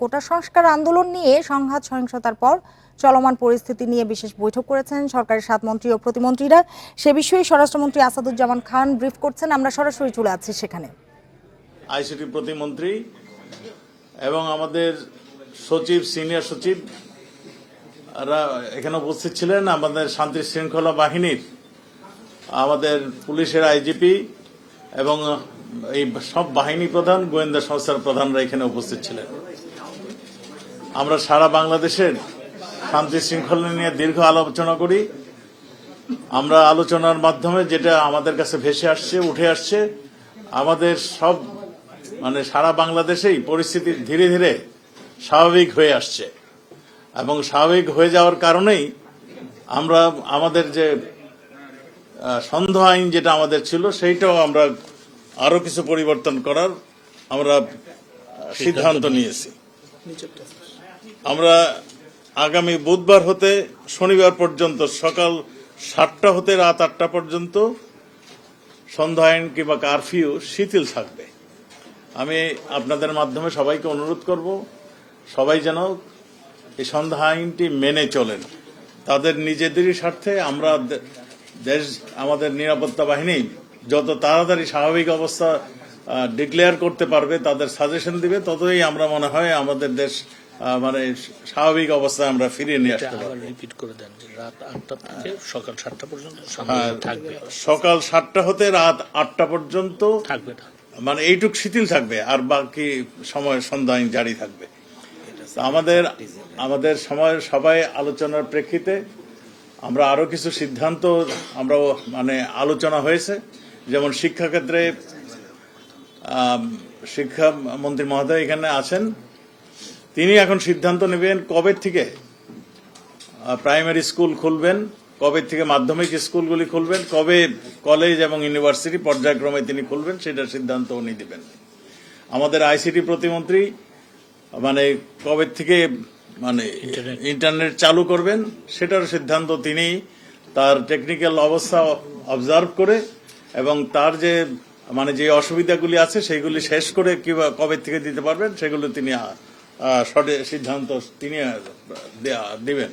কোটা সংস্কার আন্দোলন নিয়ে সংঘাত সহিংসতার পর চলমান পরিস্থিতি নিয়ে বিশেষ বৈঠক করেছেন সরকারের 7 মন্ত্রী ও প্রতিমন্ত্রীরা। সে বিষয়ে স্বরাষ্ট্রমন্ত্রী আসাদুজ্জামান খান ব্রিফ করছেন। আমরা সরাসরি চলে যাচ্ছি সেখানে। আইসিটি প্রতিমন্ত্রী এবং আমাদের সচিব, সিনিয়র সচিব এখানে উপস্থিত ছিলেন। আমাদের শান্তি শৃঙ্খলা বাহিনীর, আমাদের পুলিশের আইজিপি এবং এই সব বাহিনী প্রধান, গোয়েন্দা সংস্থার প্রধানরা এখানে উপস্থিত ছিলেন। আমরা সারা বাংলাদেশের শান্তি শৃঙ্খলা নিয়ে দীর্ঘ আলোচনা করি। আমরা আলোচনার মাধ্যমে যেটা আমাদের কাছে ভেসে আসছে, উঠে আসছে, আমাদের সব সারা বাংলাদেশেই পরিস্থিতি ধীরে ধীরে স্বাভাবিক হয়ে আসছে এবং স্বাভাবিক হয়ে যাওয়ার কারণেই আমরা আমাদের যে সন্দেহ আইন যেটা আমাদের ছিল সেইটাও আমরা আরো কিছু পরিবর্তন করার আমরা সিদ্ধান্ত নিয়েছি। আমরা আগামী বুধবার হতে শনিবার পর্যন্ত সকাল 7টা হতে রাত 8টা পর্যন্ত সন্ধ্যা আইন কিংবা কারফিউ শিথিল থাকবে। আমি আপনাদের মাধ্যমে সবাইকে অনুরোধ করব, সবাই যেন এই সন্ধ্যা আইনটি মেনে চলেন। তাদের নিজেদেরই স্বার্থে আমরা আমাদের নিরাপত্তা বাহিনী যত তাড়াতাড়ি স্বাভাবিক অবস্থা ডিক্লেয়ার করতে পারবে, তাদের সাজেশন দিবে, ততই আমরা মনে হয় আমাদের দেশ স্বাভাবিক অবস্থায় আমরা ফিরিয়ে নিয়ে আসতে পারবো। রিপিট করে দেন যে রাত 8টা থেকে সকাল 7টা পর্যন্ত থাকবে। সকাল 7টা হতে রাত 8টা পর্যন্ত থাকবে না, এইটুক শিথিল থাকবে, আর বাকি সময় সন্ধ্যা আইন জারি থাকবে। আমাদের সময় সবাই আলোচনার প্রেক্ষিতে আমরা আরো কিছু সিদ্ধান্ত আমরা আলোচনা হয়েছে। যেমন শিক্ষাক্ষেত্রে শিক্ষামন্ত্রী মহোদয় এখানে আছেন, তিনি এখন সিদ্ধান্ত নেবেন কবে থেকে প্রাইমারি স্কুল খুলবেন, কবে থেকে মাধ্যমিক স্কুলগুলি খুলবেন, কবে কলেজ এবং ইউনিভার্সিটি পর্যায়ক্রমে তিনি খুলবেন, সেটার সিদ্ধান্ত উনি দিবেন। আমাদের আইসিটি প্রতিমন্ত্রী কবে থেকে ইন্টারনেট চালু করবেন, সেটার সিদ্ধান্ত তিনি তার টেকনিক্যাল অবস্থা অবজার্ভ করে এবং তার যে যে অসুবিধাগুলি আছে সেইগুলি শেষ করে কবে থেকে দিতে পারবেন সেগুলো তিনি সিদ্ধান্ত তিনি দিবেন।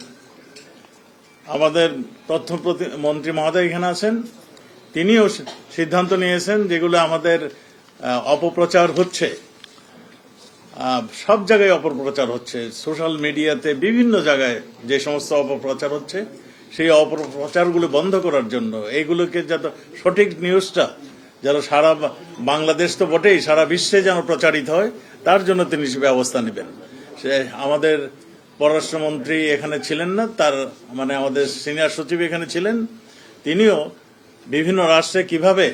আমাদের তথ্য মন্ত্রী মহোদয় এখানে আছেন, তিনিও সিদ্ধান্ত নিয়েছেন যেগুলো আমাদের অপপ্রচার হচ্ছে, সব জায়গায় অপপ্রচার হচ্ছে, সোশ্যাল মিডিয়াতে বিভিন্ন জায়গায় যে সমস্ত অপপ্রচার হচ্ছে, সেই অপপ্রচারগুলো বন্ধ করার জন্য এইগুলোকে যাতে সঠিক নিউজটা যেন সারা বাংলাদেশ তো বটেই, সারা বিশ্বে যেন প্রচারিত হয়, তার জন্য তিনি ব্যবস্থা নেবেন। সে আমাদের পররাষ্ট্রমন্ত্রী এখানে ছিলেন না, তার আমাদের সিনিয়র সচিব এখানে ছিলেন, তিনিও বিভিন্ন রাষ্ট্রে কিভাবে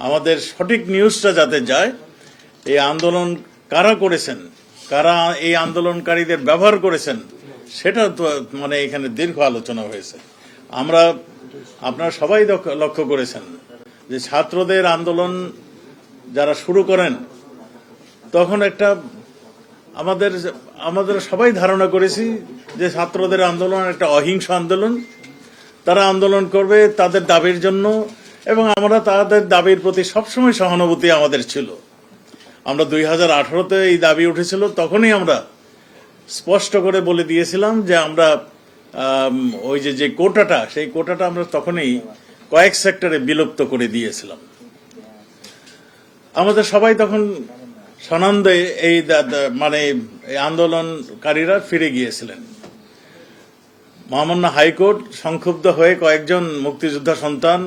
আমাদের সঠিক নিউজটা যাতে যায়, এই আন্দোলন কারা করেছেন, কারা এই আন্দোলনকারীদের ব্যবহার করেছেন, সেটা তো এখানে দীর্ঘ আলোচনা হয়েছে। আপনারা সবাই লক্ষ্য করেছেন যে ছাত্রদের আন্দোলন যারা শুরু করেন, তখন একটা আমাদের সবাই ধারণা করেছি যে ছাত্রদের আন্দোলন একটা অহিংস আন্দোলন, তারা আন্দোলন করবে তাদের দাবির জন্য, এবং আমরা তাদের দাবির প্রতি সবসময় সহানুভূতি আমাদের ছিল। আমরা 2018-তে এই দাবি উঠেছিল, তখনই আমরা স্পষ্ট করে বলে দিয়েছিলাম যে আমরা ওই যে কোটাটা, সেই কোটাটা আমরা তখনই কয়েক সেক্টরে বিলুপ্ত করে দিয়েছিলাম। আমাদের সবাই তখন সানন্দে এই আন্দোলনকারীরা ফিরে গিয়েছিলেন। মহামান্য হাইকোর্ট সংক্ষুব্ধ হয়ে কয়েকজন মুক্তিযোদ্ধা সন্তান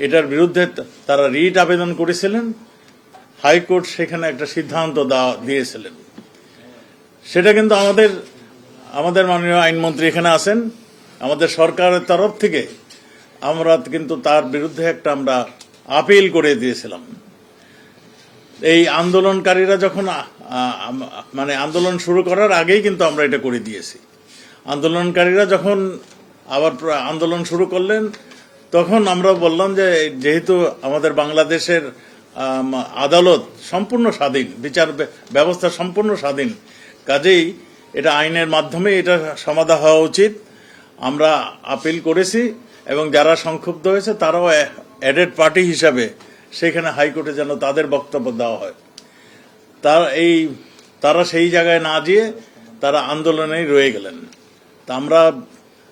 এটার বিরুদ্ধে তারা রিট আবেদন করেছিলেন। হাইকোর্ট সেখানে একটা সিদ্ধান্ত দিয়েছিলেন। সেটা কিন্তু আমাদের মাননীয় আইনমন্ত্রী এখানে আছেন, আমাদের সরকারের তরফ থেকে আমরা কিন্তু তার বিরুদ্ধে আমরা আপিল করে দিয়েছিলাম। এই আন্দোলনকারীরা যখন আন্দোলন শুরু করার আগেই কিন্তু আমরা এটা করে দিয়েছি। আন্দোলনকারীরা যখন আবার আন্দোলন শুরু করলেন, তখন আমরা বললাম যে যেহেতু আমাদের বাংলাদেশের আদালত সম্পূর্ণ স্বাধীন, বিচার ব্যবস্থা সম্পূর্ণ স্বাধীন, কাজেই এটা আইনের মাধ্যমে এটা সমাধান হওয়া উচিত। আমরা আপিল করেছি এবং যারা সংক্ষুব্ধ হয়েছে তারাও অ্যাডেড পার্টি হিসাবে সেখানে হাইকোর্টে যেন তাদের বক্তব্য দেওয়া হয়। তার এই তারা সেই জায়গায় না যেয়ে তারা আন্দোলনেই রয়ে গেলেন। তা আমরা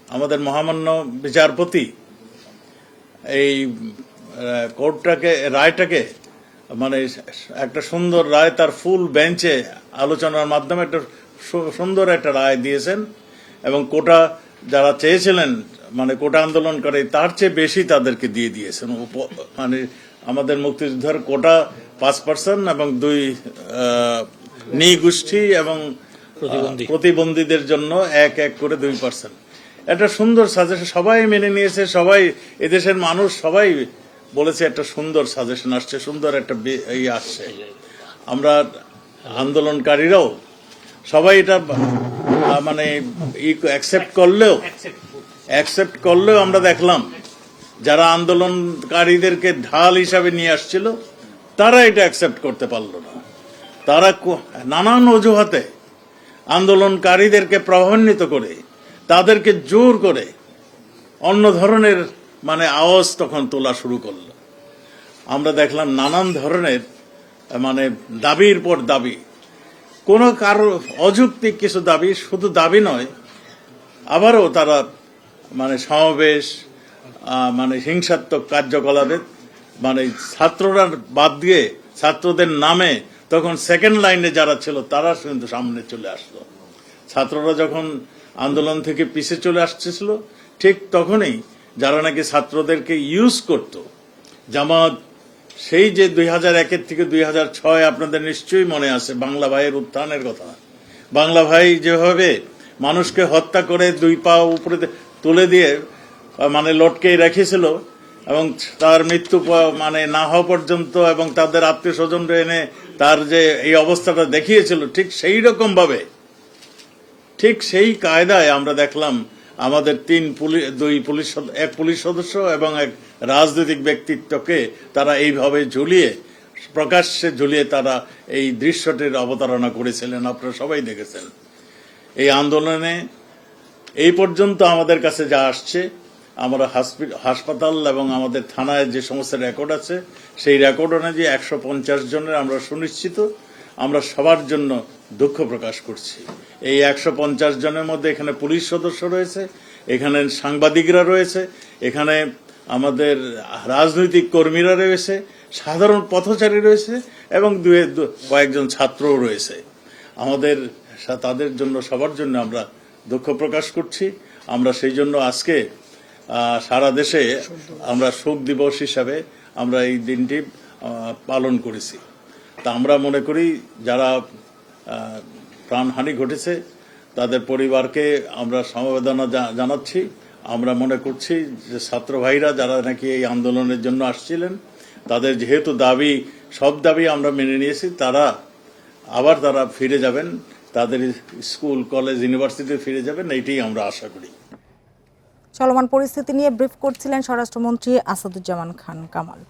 আমাদের মহামান্য বিচারপতি এই রায়টাকে মানে একটা সুন্দর রায়, তার ফুল বেঞ্চে আলোচনার মাধ্যমে একটা সুন্দর একটা রায় দিয়েছেন এবং কোটা যারা চেয়েছিলেন মানে কোটা আন্দোলন করে তার চেয়ে বেশি তাদেরকে দিয়ে দিয়েছেন। মানে আমাদের মুক্তিযোদ্ধার কোটা 5% এবং 2 নৃগোষ্ঠী এবং প্রতিবন্ধীদের জন্য 1 করে 2%। একটা সুন্দর সাজেশন সবাই মেনে নিয়েছে, সবাই এদেশের মানুষ সবাই বলেছে একটা সুন্দর সাজেশন আসছে, সুন্দর একটা আসছে। আমরা আন্দোলনকারীরাও সবাই এটা মানে অ্যাকসেপ্ট করলেও আমরা দেখলাম যারা আন্দোলনকারীদেরকে ঢাল হিসাবে নিয়ে আসছিল তারা এটা অ্যাকসেপ্ট করতে পারলো না। তারা নানান অজুহাতে আন্দোলনকারীদেরকে প্রভাবান্বিত করে তাদেরকে জোর করে অন্য ধরনের মানে আওয়াজ তখন তোলা শুরু করলো। আমরা দেখলাম নানান ধরনের মানে দাবির পর দাবি, কোন কারো অযৌক্তিক কিছু দাবি, শুধু দাবি নয়, আবারও তারা মানে সমাবেশ মানে হিংসাত্মক কার্যকলাপে মানে ছাত্ররা বাদ দিয়ে ছাত্রদের নামে তখন সেকেন্ড লাইনে যারা ছিল তারা কিন্তু সামনে চলে আসলো। ছাত্ররা যখন আন্দোলন থেকে পিছিয়ে চলে আসছিল ঠিক তখনই যারা নাকি ছাত্রদেরকে ইউজ করত, জামাত, সেই যে 2001 থেকে 2006 আপনাদের নিশ্চয়ই মনে আছে বাংলা ভাইয়ের উত্থানের কথা। বাংলা ভাই যেভাবে মানুষকে হত্যা করে 2 পা উপরে তুলে দিয়ে মানে লটকে রেখেছিল এবং তার মৃত্যু মানে না হওয়া পর্যন্ত এবং তাদের আত্মীয় স্বজনরা এনে তার যে এই অবস্থাটা দেখিয়েছিল, ঠিক সেই রকম ভাবে ঠিক সেই কায়দায় আমরা দেখলাম আমাদের 1 পুলিশ সদস্য এবং 1 রাজনৈতিক ব্যক্তিত্বকে তারা এইভাবে প্রকাশ্যে ঝুলিয়ে তারা এই দৃশ্যটির অবতারণা করেছিলেন। আপনারা সবাই দেখেছেন। এই আন্দোলনে এই পর্যন্ত আমাদের কাছে যা আসছে, আমরা হাসপাতাল এবং আমাদের থানায় যে সমস্ত রেকর্ড আছে সেই রেকর্ড অনুযায়ী 150 জনের আমরা সুনিশ্চিত। আমরা সবার জন্য দুঃখ প্রকাশ করছি। এই 150 জনের মধ্যে এখানে পুলিশ সদস্য রয়েছে, এখানে সাংবাদিকরা রয়েছে, এখানে আমাদের রাজনৈতিক কর্মীরা রয়েছে, সাধারণ পথচারী রয়েছে এবং কয়েকজন ছাত্রও রয়েছে। আমাদের তাদের জন্য সবার জন্য আমরা দুঃখ প্রকাশ করছি। আমরা সেই জন্য আজকে সারা দেশে আমরা শোক দিবস হিসাবে আমরা এই দিনটি পালন করেছি। তা আমরা মনে করি যারা প্রাণহানি ঘটেছে তাদের পরিবারকে আমরা সমবেদনা জানাচ্ছি। আমরা মনে করছি যে ছাত্র ভাইরা যারা নাকি এই আন্দোলনের জন্য আসছিলেন তাদের যেহেতু সব দাবি আমরা মেনে নিয়েছি, তারা ফিরে যাবেন, তাদের স্কুল, কলেজ, ইউনিভার্সিটি ফিরে যাবেন, এইটাই আমরা আশা করি। চলমান পরিস্থিতি নিয়ে ব্রিফ করছিলেন স্বরাষ্ট্রমন্ত্রী আসাদুজ্জামান খান কামাল।